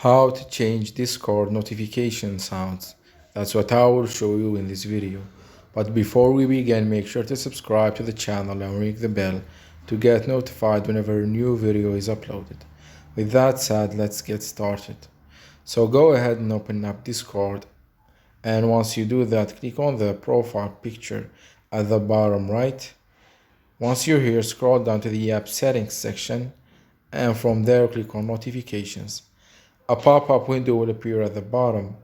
How to change Discord notification sounds. That's what I will show you in this video. But before we begin, make sure to subscribe to the channel and ring the bell to get notified whenever a new video is uploaded. With that said, let's get started. So go ahead and open up Discord, and once you do that, click on the profile picture at the bottom right. Once you're here, scroll down to the app settings section, and from there click on notifications. A pop-up window will appear at the bottom,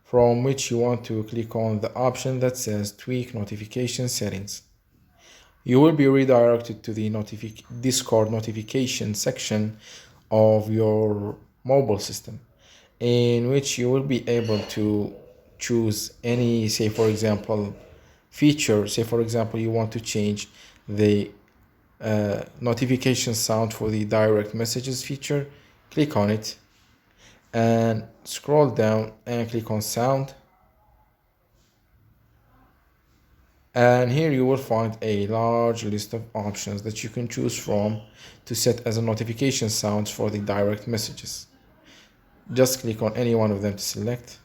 from which you want to click on the option that says tweak notification settings. You will be redirected to the Discord notification section of your mobile system, in which you will be able to choose any, say for example, feature. Say for example, you want to change the notification sound for the direct messages feature. Click on it and scroll down and click on sound, and here you will find a large list of options that you can choose from to set as a notification sounds for the direct messages. Just click on any one of them to select,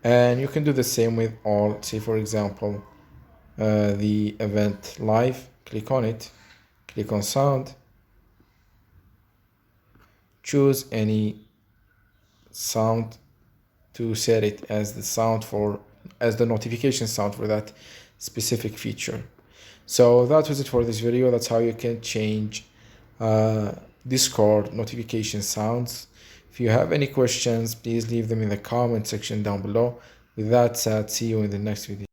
and you can do the same with all. Say for example, the event live, click on it, click on sound, choose any sound to set it as the notification sound for that specific feature. So that was it for this video. That's how you can change Discord notification sounds. If you have any questions, please leave them in the comment section down below. With that said, see you in the next video.